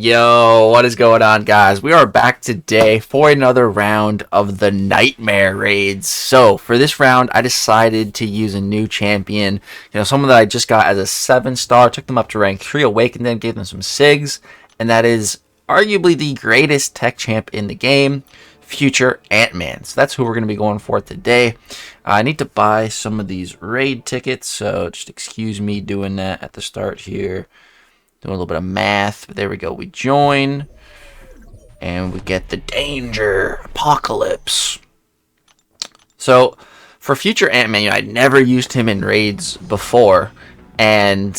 Yo, what is going on, guys? We are back today for another round of the Nightmare Raids. So, for this round, I decided to use a new champion. Someone that I just got as a 7-star, took them up to rank 3, awakened them, gave them some SIGs, and that is arguably the greatest tech champ in the game, Future Antman. So that's who we're going to be going for today. I need to buy some of these raid tickets, so just excuse me doing that at the start here. Doing a little bit of math, but there we go. We join, and we get the danger apocalypse. So, for Future Antman, I'd never used him in raids before, and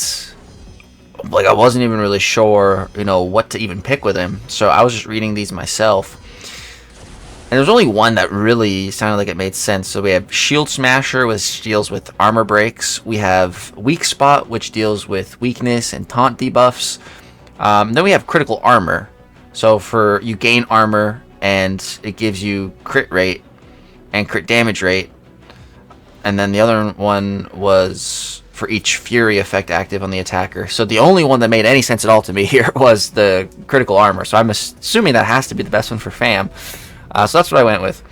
I wasn't even really sure, what to even pick with him. So I was just reading these myself. And there's only one that really sounded like it made sense. So we have Shield Smasher, which deals with armor breaks. We have Weak Spot, which deals with weakness and taunt debuffs. Then we have Critical Armor. So you gain armor, and it gives you crit rate and crit damage rate. And then the other one was for each Fury effect active on the attacker. So the only one that made any sense at all to me here was the Critical Armor. So I'm assuming that has to be the best one for fam. So that's what I went with.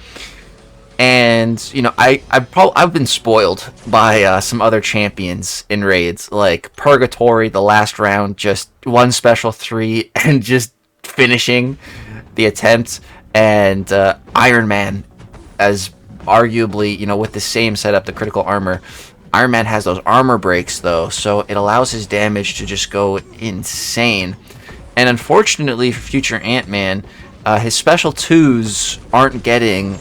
And, I've been spoiled by some other champions in raids, like Purgatory, the last round, just one special 3 and just finishing the attempt, and Iron Man as arguably, with the same setup, the critical armor. Iron Man has those armor breaks, though, so it allows his damage to just go insane. And unfortunately for Future Antman, his special 2s aren't getting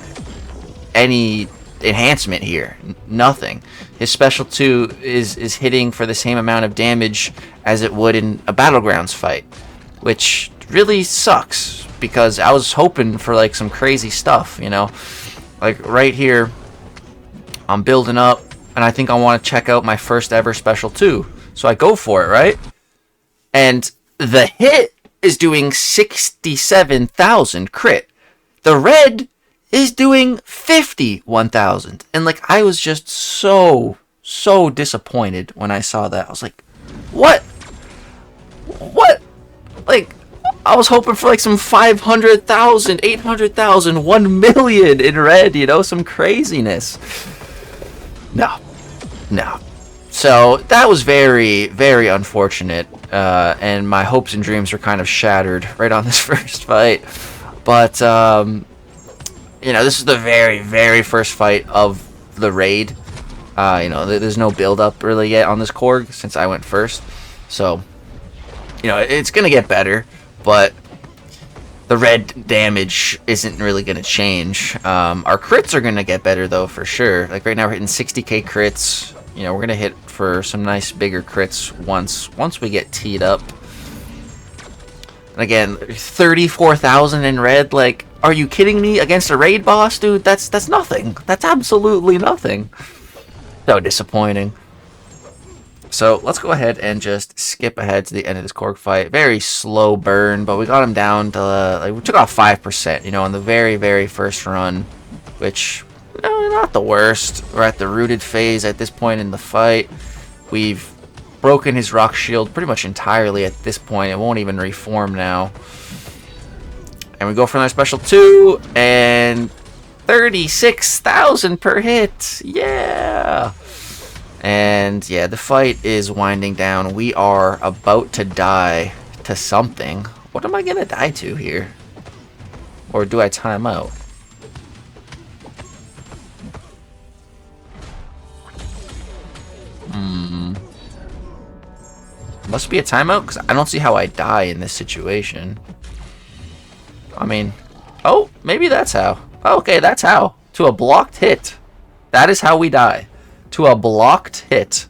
any enhancement here. Nothing. His special 2 is hitting for the same amount of damage as it would in a Battlegrounds fight, which really sucks, because I was hoping for some crazy stuff, Like right here, I'm building up, and I think I want to check out my first ever special 2. So I go for it, right? And the hit is doing 67,000 crit. The red is doing 51,000. And I was just so disappointed when I saw that. I was like, what? What? I was hoping for some 500,000, 800,000, 1 million in red, some craziness. No. So that was very, very unfortunate, and my hopes and dreams were kind of shattered right on this first fight. But this is the very, very first fight of the raid. There's no build-up really yet on this Korg since I went first, so it's gonna get better, but the red damage isn't really gonna change. Our crits are gonna get better though, for sure. Right now we're hitting 60k crits. We're gonna hit for some nice bigger crits once we get teed up. And again, 34,000 in red. Are you kidding me? Against a raid boss, dude? That's nothing. That's absolutely nothing. So disappointing. So let's go ahead and just skip ahead to the end of this Korg fight. Very slow burn, but we got him down to we took off 5%. On the very, very first run, which. Not the worst. We're at the rooted phase at this point in the fight. We've broken his rock shield pretty much entirely at this point. It won't even reform now. And we go for another special 2, and 36,000 per hit. Yeah. And yeah, the fight is winding down. We are about to die to something. What am I gonna die to here? Or do I time out? Must be a timeout, because I don't see how I die in this situation. I mean, oh, maybe that's how. Okay, that's how. To a blocked hit. That is how we die. To a blocked hit.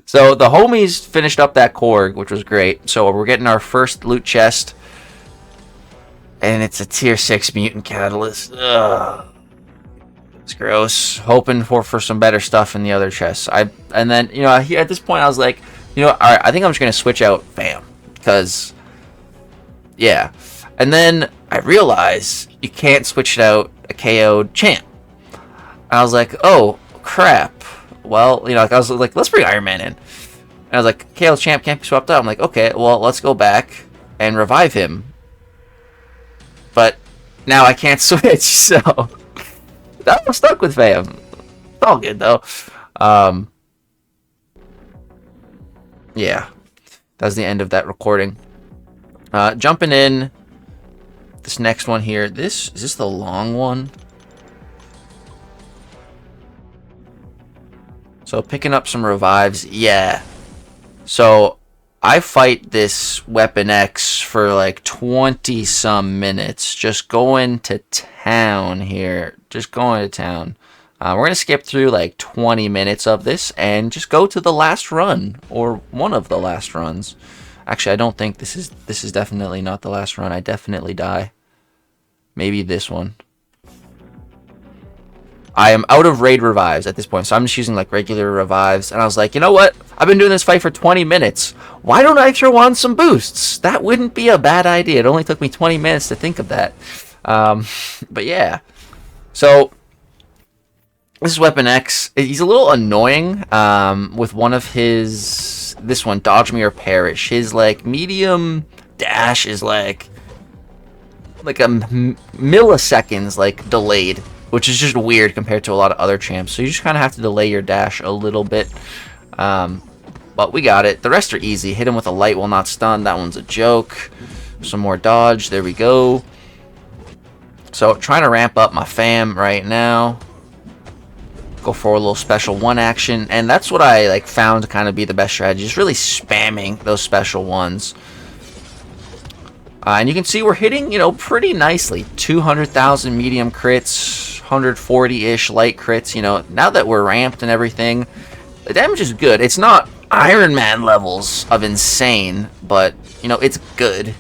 So the homies finished up that Korg, which was great. So we're getting our first loot chest. And it's a tier 6 mutant catalyst. Ugh. It's gross. Hoping for some better stuff in the other chests. And then, at this point I was like, alright, I think I'm just going to switch out FAM. Because, yeah. And then I realized you can't switch out a KO'd champ. And I was like, oh, crap. Well, I was like, let's bring Iron Man in. And I was like, KO champ can't be swapped out. I'm like, okay, well, let's go back and revive him. But now I can't switch, so I'm stuck with fam. It's all good though. Yeah, that's the end of that recording. Jumping in this next one here. Is this the long one? So picking up some revives, yeah. So I fight this Weapon X for like 20 some minutes, just going to town here. Just going to town. We're going to skip through like 20 minutes of this and just go to the last run, or one of the last runs. Actually, I don't think this is definitely not the last run. I definitely die. Maybe this one. I am out of raid revives at this point, so I'm just using like regular revives. And I was like, you know what? I've been doing this fight for 20 minutes. Why don't I throw on some boosts? That wouldn't be a bad idea. It only took me 20 minutes to think of that. But yeah. So this is Weapon X. He's a little annoying with one of his... This one, Dodge Me or Perish. His like medium dash is like a milliseconds like delayed, which is just weird compared to a lot of other champs. So you just kind of have to delay your dash a little bit. But we got it. The rest are easy. Hit him with a light while not stunned. That one's a joke. Some more dodge. There we go. So trying to ramp up my fam right now. Go for a little special one action. And that's what I like found to kind of be the best strategy. Just really spamming those special ones. And you can see we're hitting, you know, pretty nicely. 200,000 medium crits, 140-ish light crits. You know, now that we're ramped and everything, the damage is good. It's not Iron Man levels of insane, but, you know, it's good.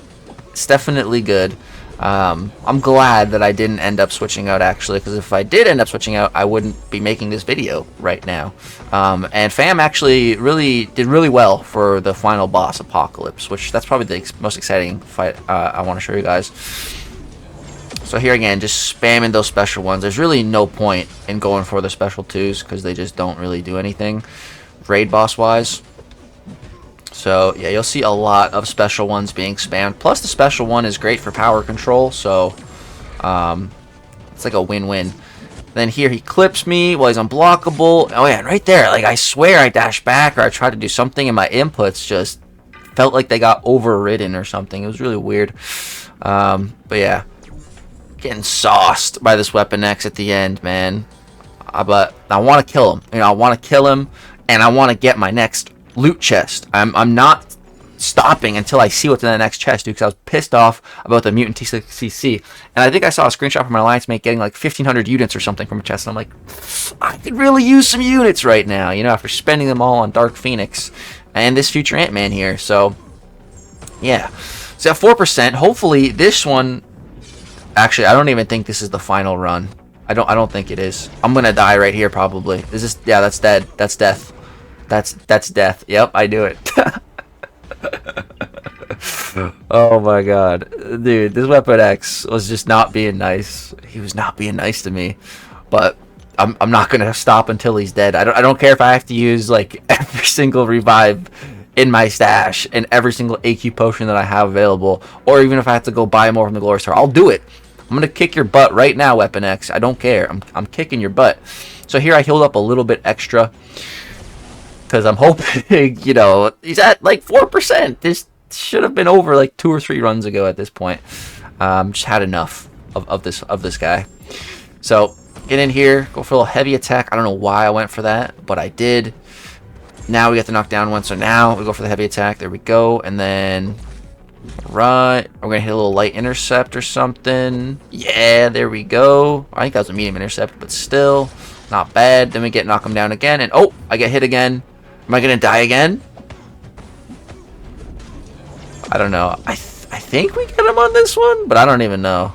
It's definitely good. I'm glad that I didn't end up switching out, actually, because if I did end up switching out, I wouldn't be making this video right now. And fam actually did really well for the final boss, Apocalypse, which that's probably the most exciting fight I want to show you guys. So here again, just spamming those special ones. There's really no point in going for the special twos because they just don't really do anything raid boss wise. So yeah, you'll see a lot of special ones being spammed. Plus the special one is great for power control, so it's like a win-win. Then here he clips me while he's unblockable. Oh yeah, and right there, like I swear I dashed back or I tried to do something and my inputs just felt like they got overridden or something. It was really weird. But yeah, getting sauced by this Weapon X at the end, man. But I want to kill him. You know, I want to kill him and I want to get my next loot chest. I'm not stopping until I see what's in the next chest, dude, because I was pissed off about the mutant T6CC. And I think I saw a screenshot from my alliance mate getting like 1,500 units or something from a chest, and I'm like, I could really use some units right now, you know, after spending them all on Dark Phoenix and this future Antman here. So yeah, so at 4%, hopefully this one, actually I don't even think this is the final run. I don't think it is. I'm gonna die right here probably. Is this? Yeah, that's dead. That's death. That's death. Yep, I do it. Oh my god, dude, this Weapon X was just not being nice. He was not being nice to me, but I'm not gonna stop until he's dead. I don't care if I have to use like every single revive in my stash and every single AQ potion that I have available, or even if I have to go buy more from the Glory Star. I'll do it. I'm gonna kick your butt right now, Weapon X. I don't care. I'm kicking your butt. So here I healed up a little bit extra because I'm hoping, you know, he's at like 4%. This should have been over like 2 or 3 runs ago at this point. Just had enough of this guy. So get in here, go for a little heavy attack. I don't know why I went for that, but I did. Now we get the knockdown one, so now we go for the heavy attack. There we go, and then right, we're gonna hit a little light intercept or something. Yeah, there we go. I think that was a medium intercept, but still not bad. Then we knock him down again, and oh, I get hit again. Am I gonna die again? I don't know. I think we get him on this one, but I don't even know.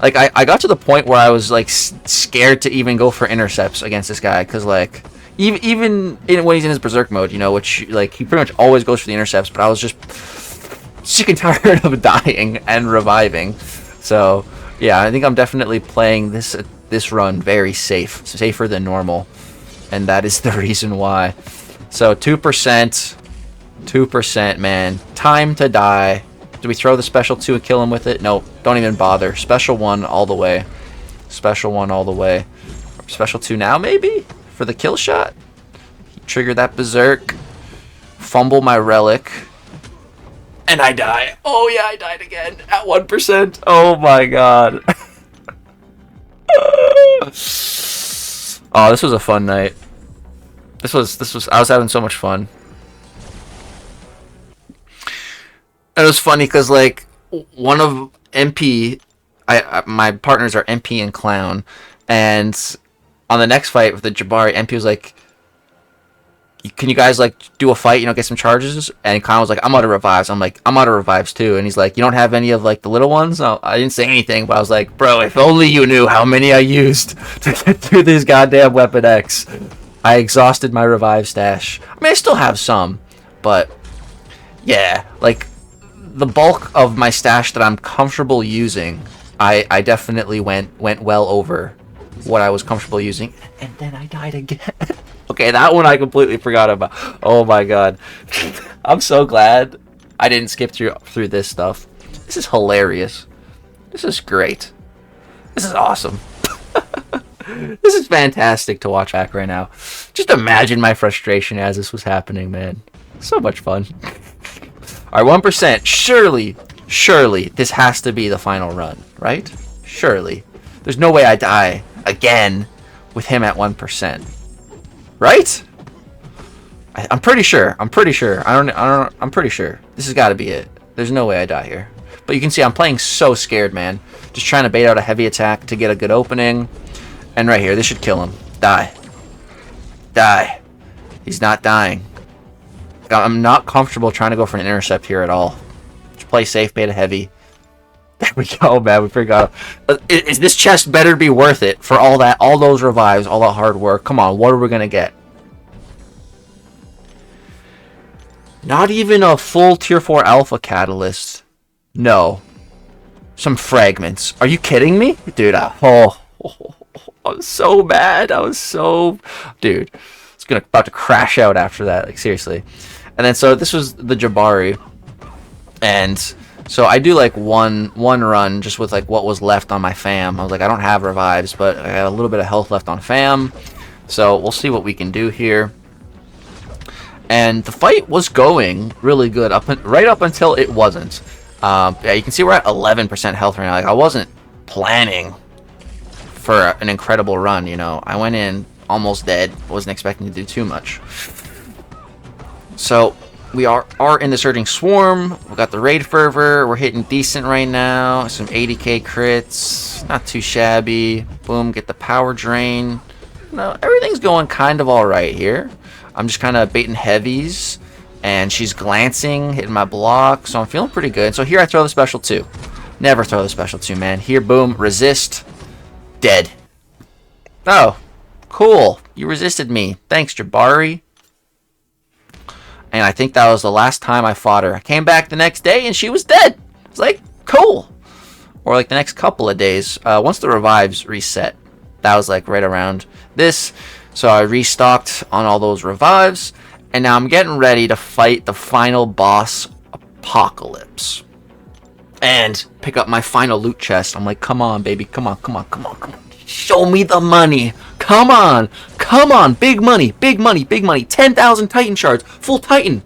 Like I got to the point where I was like scared to even go for intercepts against this guy, because like even when he's in his berserk mode, you know, which like he pretty much always goes for the intercepts, but I was just sick and tired of dying and reviving. So yeah, I think I'm definitely playing this run very safer than normal, and that is the reason why. So 2%, man, time to die. Do we throw the special 2 and kill him with it? No, don't even bother. Special 1 all the way. Special 1 all the way. Special 2 now, maybe? For the kill shot? Trigger that berserk. Fumble my relic. And I die. Oh yeah, I died again. At 1%. Oh my god. Oh, this was a fun night. This was I was having so much fun. And it was funny because like one of MP my partners are MP and Clown, and on the next fight with the Jabari, MP was like, can you guys like do a fight, you know, get some charges? And Clown was like, I'm out of revives. I'm like, I'm out of revives too. And he's like, you don't have any of like the little ones? No, I didn't say anything, but I was like, bro, if only you knew how many I used to get through this goddamn Weapon X. I exhausted my revive stash. I mean, I still have some, but yeah, like the bulk of my stash that I'm comfortable using, I definitely went well over what I was comfortable using. And then I died again. Okay, that one I completely forgot about. Oh my god. I'm so glad I didn't skip through this stuff. This is hilarious. This is great. This is awesome. This is fantastic to watch back right now. Just imagine my frustration as this was happening, man. So much fun. Alright, 1%. Surely, this has to be the final run, right? Surely. There's no way I die again with him at 1%. Right? I'm pretty sure. I'm pretty sure. I'm pretty sure. This has got to be it. There's no way I die here. But you can see I'm playing so scared, man. Just trying to bait out a heavy attack to get a good opening. And right here, this should kill him. Die. Die. He's not dying. I'm not comfortable trying to go for an intercept here at all. Just play safe, bait a heavy. There we go, man. We forgot. Is this chest better be worth it for all that, all those revives, all that hard work? Come on, what are we gonna get? Not even a full tier 4 alpha catalyst. No. Some fragments. Are you kidding me, dude? I was so bad. I was so, dude. I was about to crash out after that. Like seriously. And then so this was the Jabari, and so I do like one run just with like what was left on my fam. I was like, I don't have revives, but I got a little bit of health left on fam. So we'll see what we can do here. And the fight was going really good right up until it wasn't. Yeah, you can see we're at 11% health right now. Like I wasn't planning for an incredible run, you know. I went in almost dead. Wasn't expecting to do too much. So we are in the Surging Swarm. We got the Raid Fervor. We're hitting decent right now. Some 80k crits. Not too shabby. Boom, get the Power Drain. No, everything's going kind of alright here. I'm just kind of baiting heavies. And she's glancing, hitting my block. So I'm feeling pretty good. So here I throw the special 2. Never throw the special 2, man. Here, boom, resist. Dead. Oh, cool. You resisted me. Thanks, Jabari. And I think that was the last time I fought her. I came back the next day and she was dead. It's like, cool. Or like the next couple of days. Once the revives reset. That was like right around this. So I restocked on all those revives. And now I'm getting ready to fight the final boss, Apocalypse. And pick up my final loot chest. I'm like, come on, baby. Come on, come on, come on, come on. Show me the money. Come on. Come on. Big money. Big money. Big money. 10,000 Titan shards. Full Titan.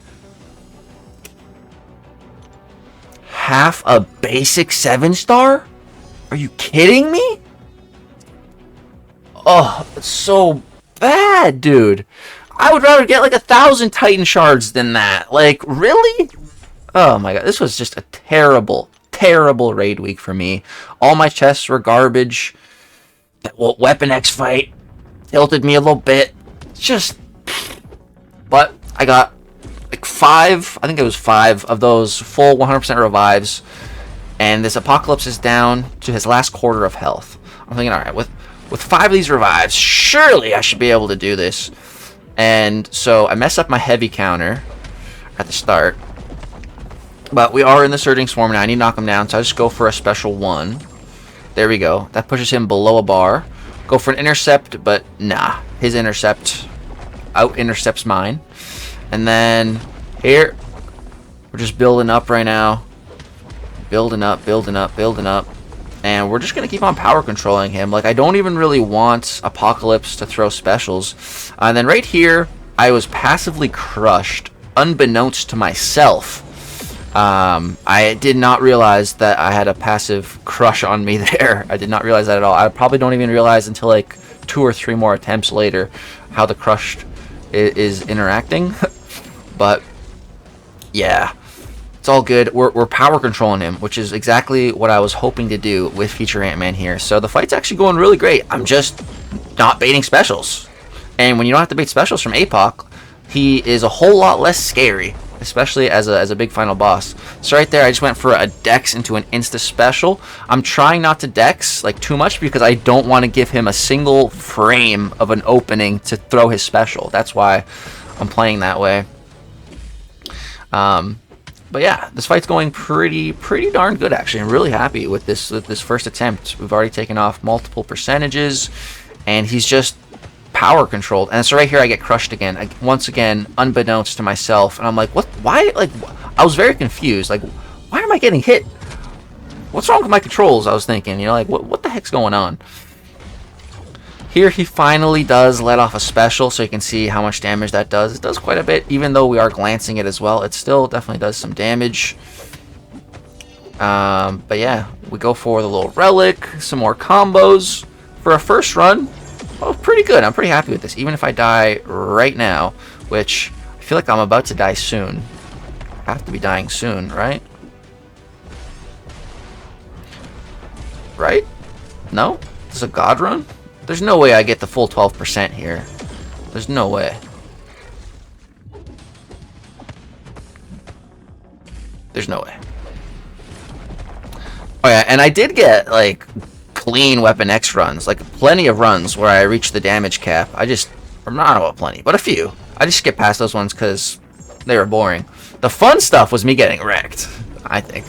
Half a basic 7-star? Are you kidding me? Oh, it's so bad, dude. I would rather get like 1,000 Titan shards than that. Like, really? Oh my god. This was just a terrible, terrible raid week for me. All my chests were garbage. That Weapon X fight tilted me a little bit. Just, but I got like 5, I think it was 5 of those full 100% revives, and this Apocalypse is down to his last quarter of health. I'm thinking, all right, with 5 of these revives, surely I should be able to do this. And so I mess up my heavy counter at the start, but we are in the Surging Swarm now. I need to knock him down, so I just go for a special 1. There we go. That pushes him below a bar. Go for an intercept, but nah. His intercept out-intercepts mine. And then here, we're just building up right now. building up, building up, building up. And we're just going to keep on power controlling him. Like, I don't even really want Apocalypse to throw specials. And then right here, I was passively crushed, unbeknownst to myself. I did not realize that I had a passive crush on me there. I did not realize that at all. I probably don't even realize until like 2 or 3 more attempts later how the crushed is interacting. But yeah, it's all good. We're power controlling him, which is exactly what I was hoping to do with Future Ant-Man here. So the fight's actually going really great. I'm just not baiting specials. And when you don't have to bait specials from Apoc, he is a whole lot less scary, especially as a big final boss. So right there, I just went for a Dex into an Insta Special. I'm trying not to Dex like too much because I don't want to give him a single frame of an opening to throw his special. That's why I'm playing that way. But yeah, this fight's going pretty darn good actually. I'm really happy with this first attempt. We've already taken off multiple percentages, and he's just power controlled. And so right here I get crushed again, once again unbeknownst to myself, and I'm like, what? Why? Like, I was very confused. Like, why am I getting hit? What's wrong with my controls? I was thinking, you know, like, what the heck's going on? Here he finally does let off a special, so you can see how much damage that does. It does quite a bit, even though we are glancing it as well. It still definitely does some damage. But yeah, we go for the little relic, some more combos. For a first run, well, pretty good. I'm pretty happy with this, even if I die right now, which I feel like I'm about to die soon. I have to be dying soon, right? Right? No? This is a god run? There's no way I get the full 12% here. There's no way. There's no way. Oh yeah, and I did get, like, clean Weapon X runs. Like, plenty of runs where I reached the damage cap. I don't know about plenty, but a few. I just skipped past those ones because they were boring. The fun stuff was me getting wrecked, I think.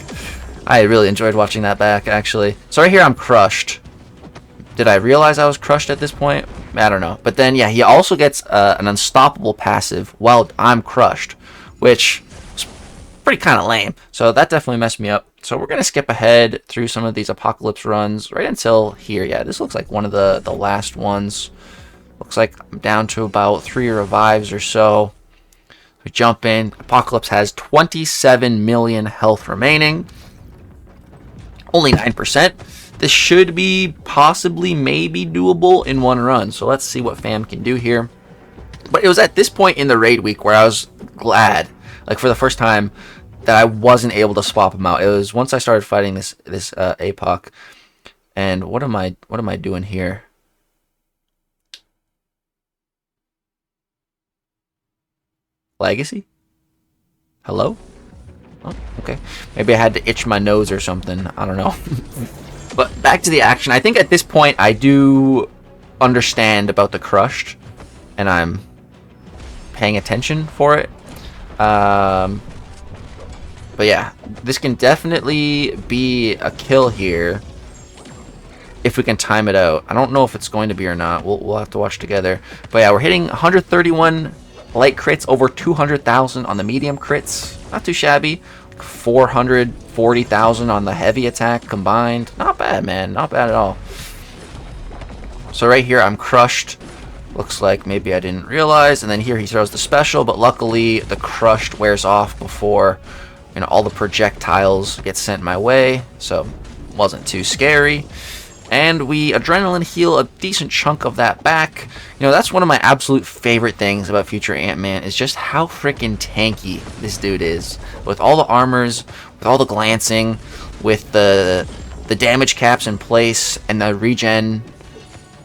I really enjoyed watching that back, actually. So right here, I'm crushed. Did I realize I was crushed at this point? I don't know. But then, yeah, he also gets an unstoppable passive while I'm crushed, which is pretty kind of lame. So that definitely messed me up. So we're going to skip ahead through some of these Apocalypse runs right until here. Yeah, this looks like one of the last ones. Looks like I'm down to about 3 revives or so. We jump in. Apocalypse has 27 million health remaining. Only 9%. This should be possibly, maybe doable in one run. So let's see what fam can do here. But it was at this point in the raid week where I was glad, like for the first time, that I wasn't able to swap him out. It was once I started fighting this Apoc. And what am I doing here? Lagacy? Hello? Oh, okay. Maybe I had to itch my nose or something. I don't know. But back to the action. I think at this point I do understand about the crushed, and I'm paying attention for it. But yeah, this can definitely be a kill here if we can time it out. I don't know if it's going to be or not. We'll have to watch together. But yeah, we're hitting 131 light crits, over 200,000 on the medium crits. Not too shabby. 440,000 on the heavy attack combined. Not bad, man. Not bad at all. So right here, I'm crushed. Looks like maybe I didn't realize. And then here he throws the special, but luckily the crushed wears off before, you know, all the projectiles get sent my way. So wasn't too scary. And we adrenaline heal a decent chunk of that back. You know, that's one of my absolute favorite things about Future Ant-Man, is just how freaking tanky this dude is. With all the armors, with all the glancing, with the damage caps in place, and the regen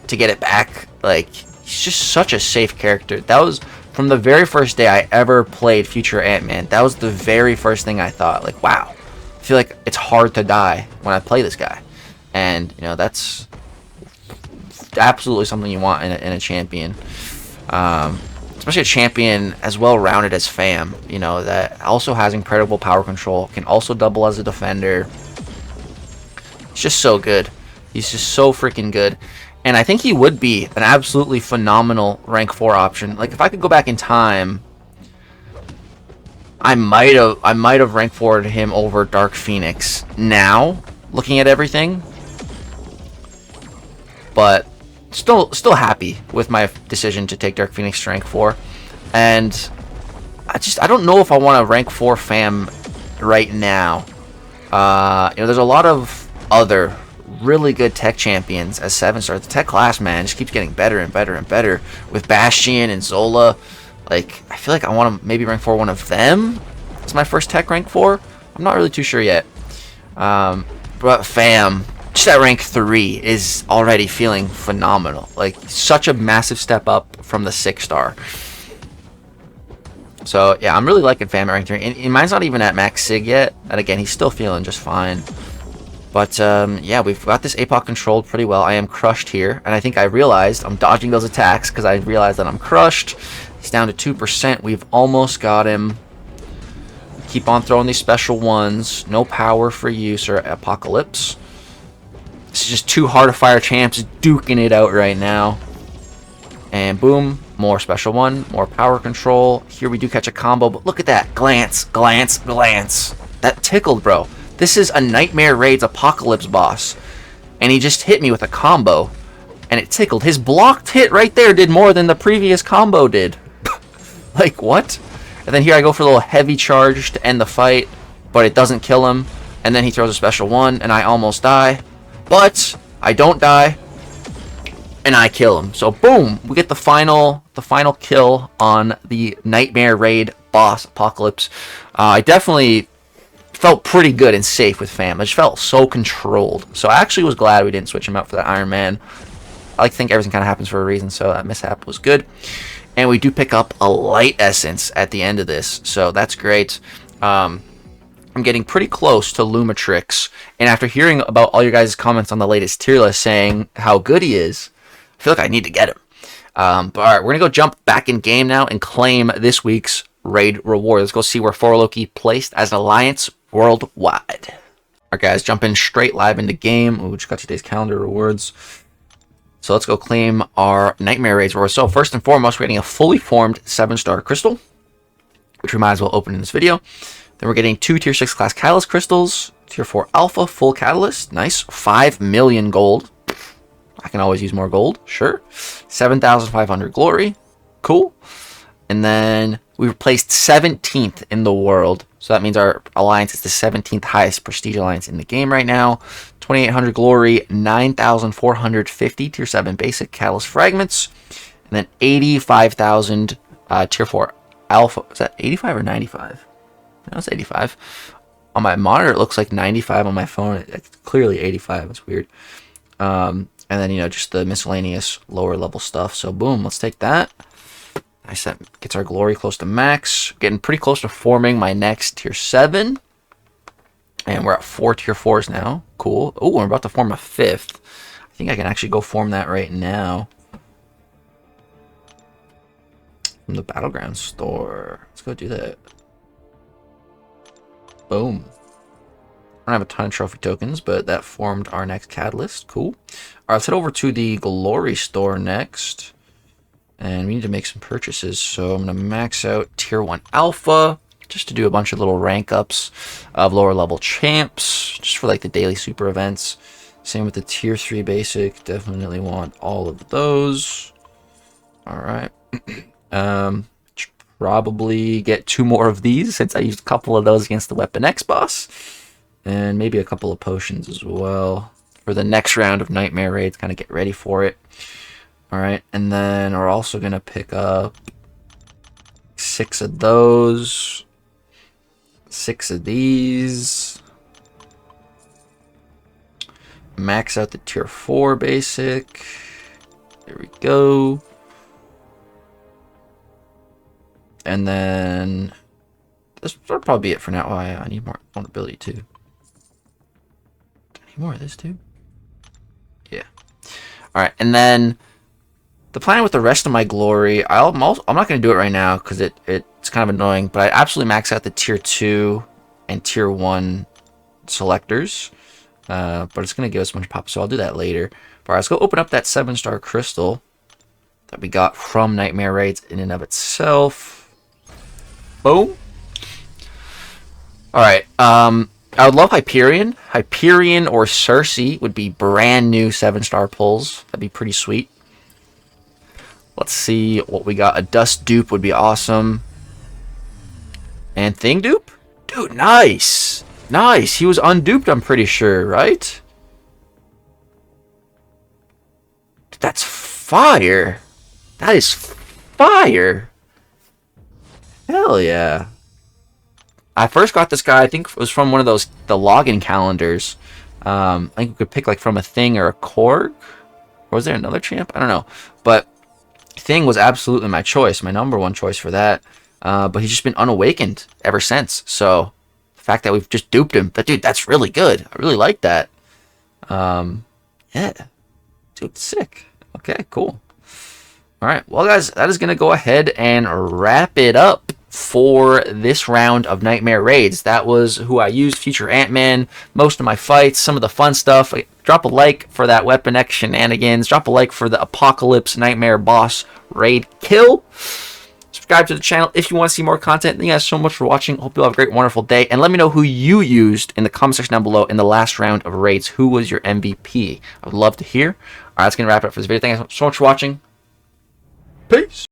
to get it back. Like, he's just such a safe character. That was, from the very first day I ever played Future Ant-Man, that was the very first thing I thought. Like, wow, I feel like it's hard to die when I play this guy. And, you know, that's absolutely something you want in a champion. Especially a champion as well-rounded as Fam. You know, that also has incredible power control. Can also double as a defender. He's just so good. He's just so freaking good. And I think he would be an absolutely phenomenal rank 4 option. Like, if I could go back in time, I might have rank forwarded him over Dark Phoenix now, looking at everything. But still happy with my decision to take Dark Phoenix to rank 4. And I don't know if I want to rank 4 fam right now. You know, there's a lot of other really good tech champions as 7-star. The tech class, man, just keeps getting better and better and better with Bastion and Zola. Like, I feel like I want to maybe rank 4 one of them. It's my first tech rank 4. I'm not really too sure yet. But fam, just at rank 3 is already feeling phenomenal. Like, such a massive step up from the 6-star. So, yeah, I'm really liking fam at rank 3. And mine's not even at max sig yet. And again, he's still feeling just fine. But, yeah, we've got this Apoc controlled pretty well. I am crushed here. And I think I realized I'm dodging those attacks because I realized that I'm crushed. He's down to 2%. We've almost got him. Keep on throwing these special ones. No power for you, Sir Apocalypse. This is just 2 hard to fire champs duking it out right now. And boom. More special one. More power control. Here we do catch a combo. But look at that. Glance. Glance. Glance. That tickled, bro. This is a Nightmare Raids Apocalypse boss. And he just hit me with a combo. And it tickled. His blocked hit right there did more than the previous combo did. Like, what? And then here I go for a little heavy charge to end the fight. But it doesn't kill him. And then he throws a special one. And I almost die. But I don't die. And I kill him. So boom. We get the final kill on the Nightmare Raid boss Apocalypse. I definitely felt pretty good and safe with fam. I just felt so controlled. So I actually was glad we didn't switch him out for that Iron Man. I like to think everything kind of happens for a reason, so that mishap was good. And we do pick up a light essence at the end of this, so that's great. I'm getting pretty close to Lumatrix, and after hearing about all your guys' comments on the latest tier list saying how good he is, I feel like I need to get him. But alright, we're going to go jump back in game now and claim this week's raid reward. Let's go see where 4Loki placed as an alliance worldwide. Alright guys, jumping straight live into game. Ooh, just got today's calendar rewards. So let's go claim our Nightmare Raids reward. So first and foremost, we're getting a fully formed 7-star crystal, which we might as well open in this video. Then we're getting 2 tier 6 class catalyst crystals, tier 4 alpha full catalyst, nice, 5 million gold. I can always use more gold, sure. 7,500 glory, cool. And then we were placed 17th in the world. So that means our alliance is the 17th highest prestige alliance in the game right now. 2,800 glory, 9,450 tier 7 basic catalyst fragments. And then 85,000 tier 4 alpha. Is that 85 or 95? No, it's 85. On my monitor, it looks like 95. On my phone, it's clearly 85. It's weird. And then, you know, just the miscellaneous lower level stuff. So boom, let's take that. Nice, that gets our glory close to max. Getting pretty close to forming my next tier 7. And we're at 4 tier 4s now. Cool. Oh, we're about to form a 5th. I think I can actually go form that right now. From the Battleground store. Let's go do that. Boom. I don't have a ton of trophy tokens, but that formed our next catalyst. Cool. Alright, let's head over to the Glory store next. And we need to make some purchases. So I'm going to max out tier 1 alpha. Just to do a bunch of little rank ups of lower level champs. Just for like the daily super events. Same with the tier 3 basic. Definitely want all of those. Alright. Probably get 2 more of these since I used a couple of those against the Weapon X boss. And maybe a couple of potions as well. For the next round of Nightmare Raids. Kind of get ready for it. Alright. And then we're also going to pick up 6 of those. 6 of these. Max out the tier 4 basic. There we go. And then this will probably be it for now. Oh, I need more vulnerability too. Do I need more of this too? Yeah. Alright, and then the plan with the rest of my glory, I'm not going to do it right now because it's kind of annoying, but I absolutely max out the tier 2 and tier 1 selectors. But it's going to give us a bunch of pop, so I'll do that later. But alright, let's go open up that 7-star crystal that we got from Nightmare Raids in and of itself. Boom. All right. I would love Hyperion. Hyperion or Cersei would be brand new 7-star pulls. That'd be pretty sweet. Let's see what we got. A Dust dupe would be awesome. And Thing dupe? Dude, nice. Nice. He was unduped, I'm pretty sure, right? That's fire. That is fire. Hell yeah. I first got this guy, I think it was from one of those, the login calendars. I think we could pick like from a Thing or a Korg. Or was there another champ? I don't know. But Thing was absolutely my choice, my number one choice for that. But he's just been unawakened ever since. So the fact that we've just duped him, dude, that's really good. I really like that. Yeah. Dude, sick. Okay, cool. All right, well, guys, that is going to go ahead and wrap it up for this round of Nightmare Raids. That was who I used, Future Antman, most of my fights, some of the fun stuff. Drop a like for that Weapon X shenanigans. Drop a like for the Apocalypse Nightmare Boss Raid kill. Subscribe to the channel if you want to see more content. Thank you guys so much for watching. Hope you have a great, wonderful day. And let me know who you used in the comment section down below in the last round of raids. Who was your MVP? I would love to hear. All right, that's going to wrap it up for this video. Thank you so much for watching. Peace.